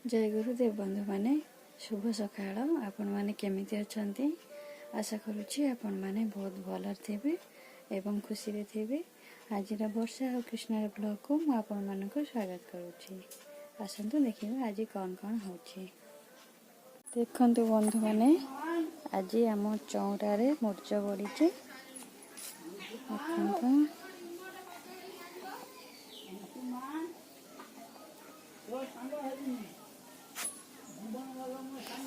जय गुरुदेव बंधु माने शुभ सकाळ आपण माने केमिति अछंती आशा करूची आपण माने बहुत भलर थेबे एवं खुशी रे थेबे। आज वर्षा और कृष्ण ब्लॉग को मु आपण मानक स्वागत करूची। आसंतु देखिबा आज कौन कौन होची। देखंतु बंधु माने आज आम चौरा रे मुर्ज बड़ीची। देखंतु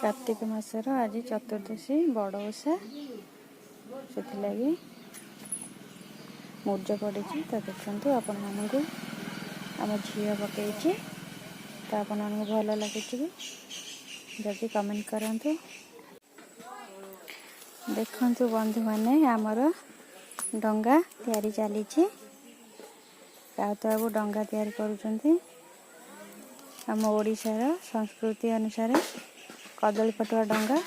कार्तिक मासर आज चतुर्दशी बड़ ओषा से लगी मुर्ज पड़ी। तो देखो आपण मानक आम झील पकई तो आपण मानक भल लगे जदि कमेंट करंतु। देखंतु बंधु माने आमर डंगा तैयारी चली बाबू डंगा तैयारी करुचंती। आम ओडिशार संस्कृति अनुसार कदली पटुआ डंगा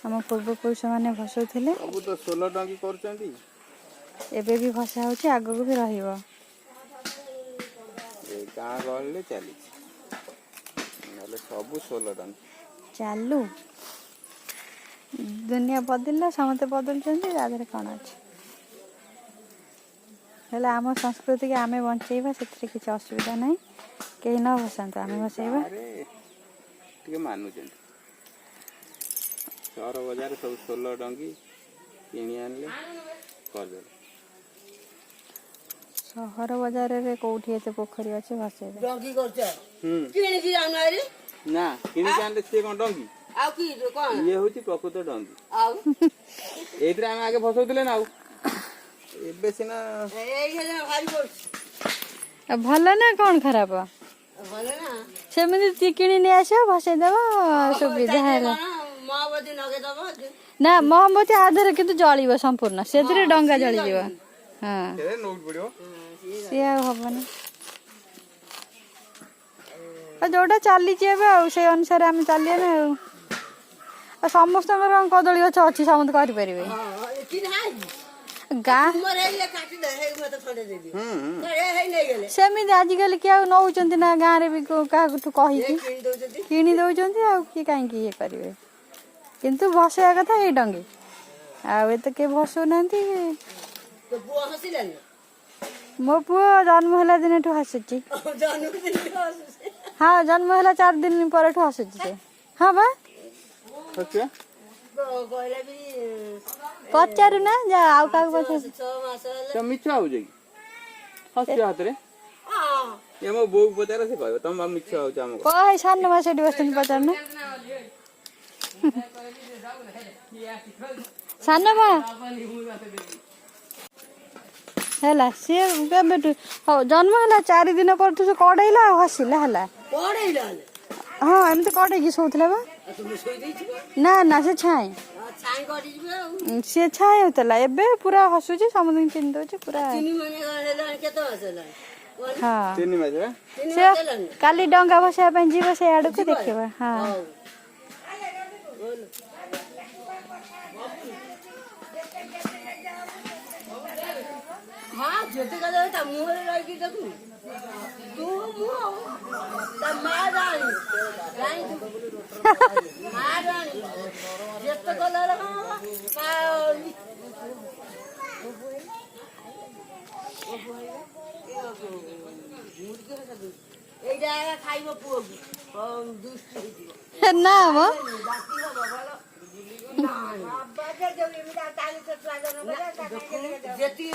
आम पूर्वपुरुष माने भसौथिले। सब तो 16 डंगी करचंती एबे भी भसा होची आगो भी रहिबो। ए गां गहले चली नले सब 16 डंगी चालू दुनिया बदलला समते बदलचंती आदरे कोन अछि हेला आम संस्कृति के आमे बंचेबा सेतरे किछ असुविधा नै। केही न भसंत आमे भसेबा टिके मानुचंती। सहर बाजार सब 16 डंगी किनी आनले कर दे। सहर बाजार रे कोठी एते पोखरी अछि भसेबा डंगी करछ किनी की आउना रे ना किनी के आनले से कोन डंगी आउ की कोन ये होची प्रकृत डंगी आउ एतरे हम आगे फसौतले ना आउ एबे सिना ए हे भारी बोल भल ना कोन खराब भले ना सेमिति किनी ने आसो भसे देबो सुविधा हैला। मावती नगे दबो ना मोहम्मती आधर किंतु जळिबो संपूर्ण सेतरे डंगा जळि जीव। हां ए नोट पड़ियो से हबना जोटा चली जेबे आ से अनुसार हम चलिए ना आ समस्त कदली गछ अछि समस्त करि परिबे। हां की नाही गाँ मरे ये काटी दे हे मत खडे दे दी ए हे नै गेले सेमिति आजिकल किया नौचंती ना गाँ रे भी का तू कहि किन दो जदी किनी दउचंती आ कि काई कि करिवे किंतु भसया कथा ए डंगी आ ए त के भसो नांती। तो बुआ हसिलन मो पुओ जन्म होला दिन ठु हसुची। जानु दिन हसुसे हाँ जन्म होला 4 दिन पर ठु हसुची से। हाँ बा अच्छा गोइला भी पचारु ना जा आउ का पचार 6 मास तो मिछ आउ जई हस्य हाथ रे हां ये मो बो पचार से कहबो तम मिछ आउ जाम कोई सान मास एडी बस्तन पचार ना सान बा हैला से बेटू हो जन्म होला 4 दिन पर तू कड़ैला हसिला हैला पढैला हाँ एमते कड़ै की सोथले बा तुम सोई दै छी ना ना से छाई छाई करी जिबे से छाई होतला एबे पूरा हसुची समुद्र चिन दोची पूरा चिनी मने हेला केतो हसला हाँ तीन मास रे से काली डंगा बसया पे जीव से आडू के देखबा। हाँ हाँ जेते का ता मुहरे रही की देखू तू मु ता मारानी मारानी जेते कलर এইটা খাইব পুଅ দুষ্টি হইଯିବ ना वो বাকি হবো ভালো বাবা যে এমটা তালি তো লাগানো বলে যেতি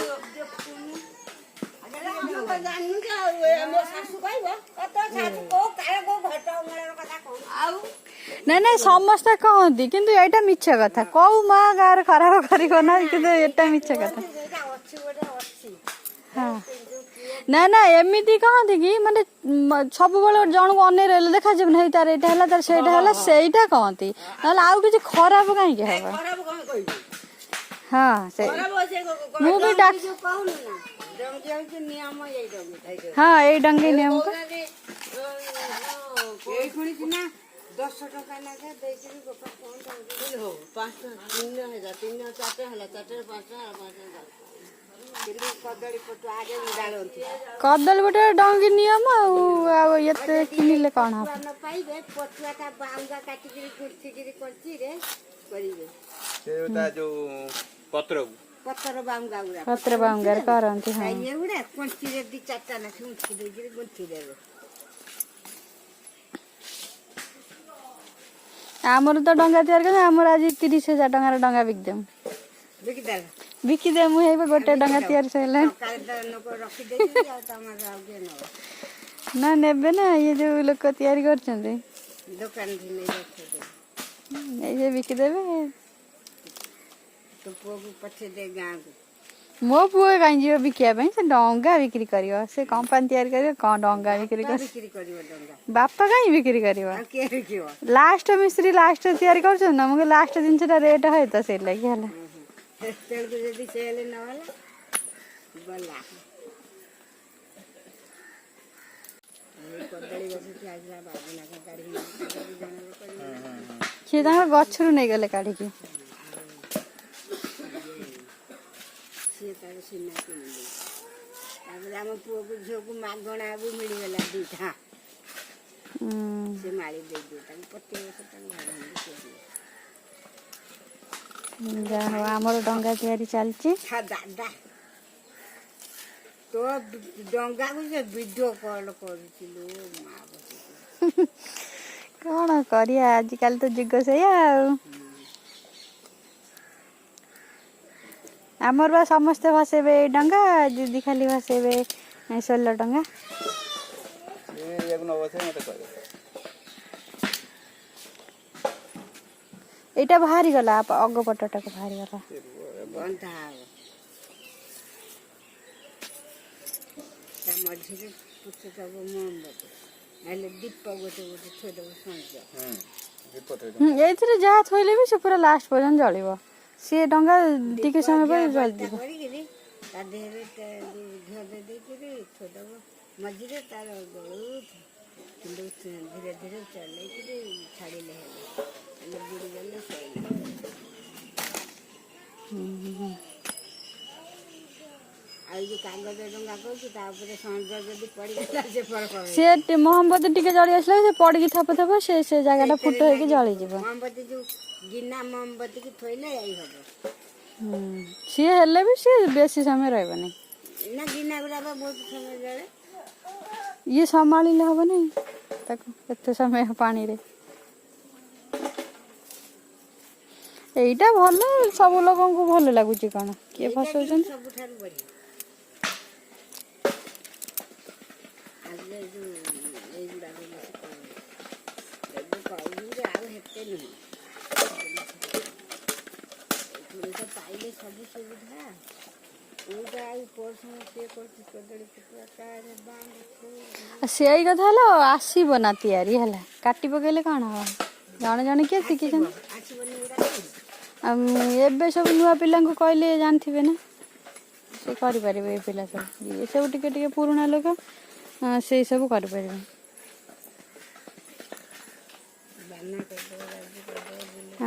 ना ना समस्त कहती किंतु एटा मिछ कथा कौ माँ गार खराब करियो ना किंतु एटा मिछ कथा। हाँ ना ना एमिति कहती कि माने सब बेले जन को अने रहले देखा जब नहीं तार एटा हला तार सेटा हला सेटा कहती नले आउ किछ खराब काई के हबा। हाँ से मु भी डाक हाँ ए डंगे नियम का 10 टका लागे देछि गोपा कोन हो 5 3 हजार 3 4 हला 4 5 5 କଦଳୀ ପଟୁ ଆଗେ ଉଡାଳନ୍ତି କଦଳୀ ଗୋଟେ ଡଙ୍ଗି ନିୟମ ଆଉ ଏତେ କିଣିଲେ କଣ ହବ? ନ ପାଇବେ ପଟୁଆ ତା ବାଉଙ୍ଗା କାଟିକିରି ଗୁନ୍ଥିକିରି କଞ୍ଚିରେ କରିବେ ସେଟା ଯୋଉ ପତ୍ରକୁ ପତ୍ର ବାଉଙ୍ଗା ଗୁଡା ପତ୍ର ବାଉଙ୍ଗାରେ କରନ୍ତି। ହଁ ଇଏ ଗୁଡା କଞ୍ଚିରେ 2-4ଟା ଲେଖି ଉଠି ଦେଇକିରି ଗୁନ୍ଥି ଦେବେ। ଆମର ତ ଡଙ୍ଗା ତିଆରି କରି ଆମର ଆଜି 30,000 ଟଙ୍କାର ଡଙ୍ଗା ବିକିଦେମୁ। ବିକିଦେଲ ବିକିଦେମୁ ହେଇ ଗୋଟେ ଡଙ୍ଗା ତିଆରି ସରିଲାଣି। ସକାଳେ ତ ଲୋକ ରଖିଦେଇଛନ୍ତି ଆଉ ତମର ଆଉ କିଏ ନବ ନା ନେବେ ନା, ଇଏ ଯୋଉ ଲୋକ ତିଆରି କରୁଛନ୍ତି ଦୋକାନ ନେଇ ରଖିଦେବେ। ଏଇ ଯେ ବିକିଦେବେ। ତୋ ପୁଅକୁ ପଠେଇଦେ ଗାଁକୁ। ମୋ ପୁଅ କାହିଁ ଯିବ ବିକିବା ପାଇଁ? ସେ ଡଙ୍ଗା ବିକ୍ରି କରିବ, ସେ କମ୍ପାନୀ ତିଆରି କରିବ, କଣ ଡଙ୍ଗା ବିକ୍ରି କରିବ? ବିକ୍ରି କରିବ ଡଙ୍ଗା ବାପା କାହିଁ ବିକ୍ରି କରିବ? ଆଉ କିଏ ବିକିବ? ଲାଷ୍ଟ ମିସ୍ତ୍ରୀ ଲାଷ୍ଟ ତିଆରି କରୁଛନ୍ତି ନା, ମୁଁ ଲାଷ୍ଟ ଜିନିଷଟା ରେଟ୍ ହୁଏ ତ ସେଇ ଲାଗି ହେଲା। ତେଣୁକୁ ଯଦି ସେ ହେଲେ ନହେଲା ଗଲା। ଏଇ କଦଳୀ ଗଛ ଥିଲା ବାବୁନା କାଢିକି ଜଣକ କରିବ ସିଏ ତାଙ୍କର ଗଛରୁ ନେଇଗଲେ କାଢିକି। ସିଏ ତାର ସିନା କିଣିଲେ ତାପରେ ଆମ ପୁଅକୁ ଝିଅକୁ ମାଗଣା ବି ମିଳିଗଲା 2ଟା ସେ ମାଳି ଦେଇଦିଏ ତାକୁ ପ୍ରତ୍ୟେକ ବର୍ଷ ତାକୁ ଯାହା ହଉ ଆମର ଡଙ୍ଗା ତିଆରି ଚାଲିଛି। ଦାଦା ତୋ ଡଙ୍ଗାକୁ ସେ ଭିଡିଓ କଲ୍ କରୁଥିଲୁ ମା କଣ କରିବା, ଆଜିକାଲି ତ ଯୁଗ ସେଇଆ ଆଉ। ଆମର ବା ସମସ୍ତେ ଭସେଇବେ ଏଇ ଡଙ୍ଗା, ଦିଦି ଖାଲି ଭସେଇବେ 16 ଟଙ୍କା। ଏଇଟା ବାହାରି ଗଲା, ଅଗ ପଟଟାକୁ ବାହାରି ଗଲା। ବନ୍ଧା ହବ ତା ମଝିରେ ପୁଛୁଥବ ମହମବତୀ ହେଲେ ଦୀପ ଗୋଟେ ଥୋଇଦବ ସଞ୍ଜ। ଏଇଥିରେ ଯାହା ଥୋଇଲେ ବି ସେ ପୁରା ଲାଷ୍ଟ ପର୍ଯ୍ୟନ୍ତ ଜଳିବ। ସିଏ ଡଙ୍ଗା ଟିକେ ସମୟ ପରେ ଜଳିଯିବ। କରିକିରି ତା ଦେହରେ ଘିଅ ଦେଇକିରି ଥୋଇଦବ ମଝିରେ ତାର ଜଳୁଥିବ। କିନ୍ତୁ ଧୀରେ ଧୀରେ ଚଲେଇକିରି ଛାଡ଼ିଲେ ହେଲେ ବୁଡ଼ିଗଲେ ସଇଲା। ଆଉ ଯୋଉ କାଗଜ ଡଙ୍ଗା କହୁଛୁ ତା ଉପରେ ସଞ୍ଜ ଯଦି ପଡ଼ିଗଲା ସେ ସେ ମହମବତୀ ଟିକେ ଜଳି ଆସିଲା ସେ ପଡ଼ିକି ଥପ ଥପ ସେ ଜାଗାଟା ଫୁଟ ହେଇକି ଜଳିଯିବ। ମହମବତୀ ଯୋଉ ଗିନା ମହମବତୀ କି ଥୋଇଲେ ଏଇ ହବ। ସିଏ ହେଲେ ବି ସିଏ ବେଶୀ ସମୟ ରହିବନି ନା ଗିନା ଗୁଡ଼ା ବହୁତ ସମୟ ଜଳେ। ଇଏ ସମ୍ଭାଳିଲେ ହବନି ତାକୁ ଏତେ ସମୟ ପାଣିରେ। ଏଇଟା ଭଲ, ସବୁ ଲୋକଙ୍କୁ ଭଲ ଲାଗୁଛି। କଣ କିଏ ଫସଉଛନ୍ତି? ସବୁଠାରୁ ବଢ଼ିଆ। ଆଗେ ଯୋଉ ଏଇଗୁଡ଼ାକ ଏବେ କହିଲି ଆଉ ହେତେ ନୁହେଁ। ପୁଣି ତ ପାଇଲେ ସବୁ ସୁବିଧା। କୋଉଟା ଆଉ ପରିଶ୍ରମ ସିଏ କରୁଛି କଦଳୀ ପଟୁଆ କାଢ଼େ ବାନ୍ଧେ। ସେଇ କଥା ହେଲା, ଆସିବ ନା ତିଆରି ହେଲା, କାଟି ପକେଇଲେ କଣ ହବ? ଜଣେ ଜଣେ କିଏ ଶିଖିଛନ୍ତି। ଏବେ ସବୁ ନୂଆ ପିଲାଙ୍କୁ କହିଲେ ଜାଣିଥିବେ ନା, ସେ କରିପାରିବେ। ଏ ପିଲା ସବୁ ଇଏ ସବୁ ଟିକେ ଟିକେ ପୁରୁଣା ଲୋକ, ସେଇ ସବୁ କରିପାରିବେ।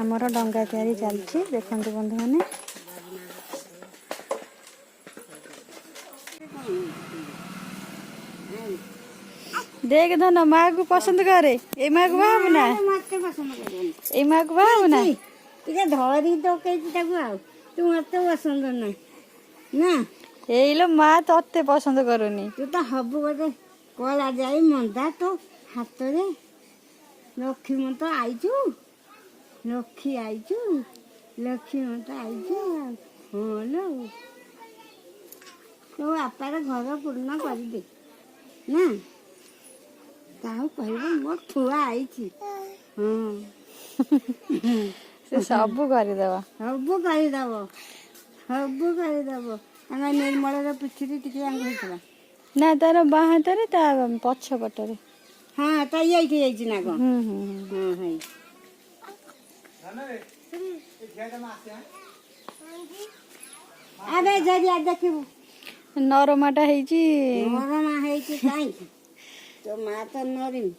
ଆମର ଡଙ୍ଗା ତିଆରି ଚାଲିଛି, ଦେଖନ୍ତୁ ବନ୍ଧୁମାନେ। ଦେଖ ଧନ, ମାକୁ ପସନ୍ଦ କରେ। ଏଇ ମାକୁ ବାହା ହବୁ ନା? ଏଇ ମାକୁ ବାହା ହବୁ ନା? ଟିକେ ଧରି ଦକେଇଛି ତାକୁ, ଆଉ ତୁ ମତେ ପସନ୍ଦ ନାହିଁ ନା। ଏଇଲୋ ମା ତତେ ପସନ୍ଦ କରୁନି। ତୁ ତ ହବୁ ଗୋଟେ କଳା ଯାଇ ମନ୍ଦା ତୋ ହାତରେ। ଲକ୍ଷ୍ମୀମନ୍ତ ଆଇଛୁ, ଲକ୍ଷ୍ମୀ ଆଇଛୁ, ଲକ୍ଷ୍ମୀମନ୍ତ ଆଇଛୁ। ହଁ ଲୋ, ତୋ ବାପାର ଘର ପୂର୍ଣ୍ଣ କରିଦେ ନା। ତାହା କହିବ ମୋ ଛୁଆ ଆଇଛି। ହଁ ସେ ସବୁ କରିଦବ, ସବୁ କରିଦବ, ସବୁ କରିଦବ। ତାଙ୍କ ନିର୍ମଳର ପିଠିରେ ଟିକେ ଆଙ୍ଗ ହେଇଥିଲା ନା, ତାର ବାଁ ହାତରେ, ତା ପଛ ପଟରେ। ହଁ ତା ଏଇଠି ହେଇଛି ନା କଣ? ହଁ ହେଇ ଆବେ ଜରିଆ ଦେଖିବୁ ନରମାଟା ହେଇଛି। ନରମା ହେଇଛି କାହିଁକି? ତୋ ମା ତ ନରିମ।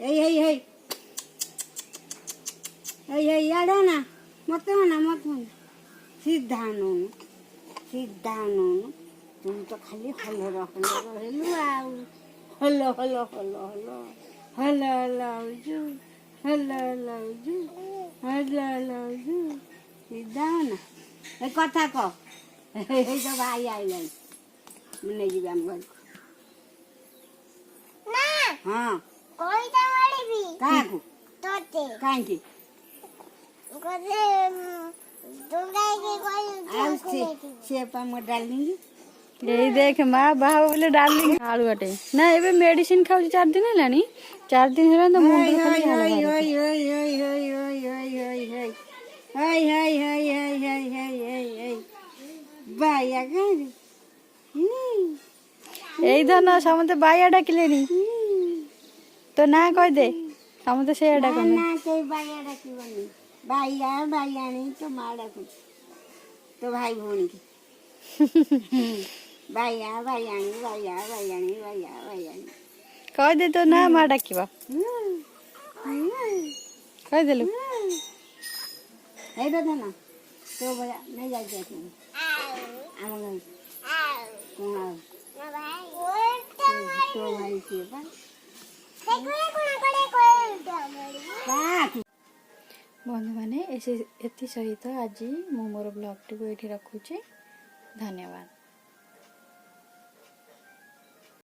ଏଇ ହେଇ ହେଇ ହେଇ ହେଇ ଇଆଡ଼େ ନା, ମତେ ନା ମତେ ସିଧା ନଉନୁ। सीधा नौनु तुम तो खाली हलर हलर हेलु आउ hello hello hello hello hello hello उजू हलो हलो उजू हलो हलो उजू सीधा ना ए कथा कह ए तो भाई आइले मुने जी हम घर ନା हां କଇଟା ମାରିବି काकू ତତେ काहे की ଗଲେ ଡୁଙ୍ଗାଇକି ଆଉ କହିଲି से पा मो डालेंगे ଏଇ ଦେଖ ମା ବାହା ବୋଲେ ଡାର୍ଲିଂ ଆଳୁ ଅଟେ ନା ଏବେ ମେଡିସିନ ଖାଉଛି 4 ଦିନ ହେଲାଣି 4 ଦିନ ହେଲାଣି ତ ମୁଣ୍ଡ ଖାଲି ଝାଳ ବାହାରୁଛି। ଏଇ ଧନ ସମସ୍ତେ ବାଇଆ ଡାକିଲେଣି ତୋ ନାଁ କହିଦେ ସମସ୍ତେ ସେଇଆ ଡାକନ୍ତି तो माँ डाकू तो भाई भौणी की बाइया बाइयाणी बाइया बाइयाणी बाइया बाइयाणी କହିଦେ ତୋ ନାଁ ମା ଡାକିବ କହିଦେଲୁ है बता ना तो भैया नहीं जाते तुम आम घर कौन आओ तो भाई के पास ବନ୍ଧୁମାନେ ଏଥି ସହିତ ଆଜି ମୁଁ ମୋର ବ୍ଲଗ୍ଟିକୁ ଏଇଠି ରଖୁଛି ଧନ୍ୟବାଦ।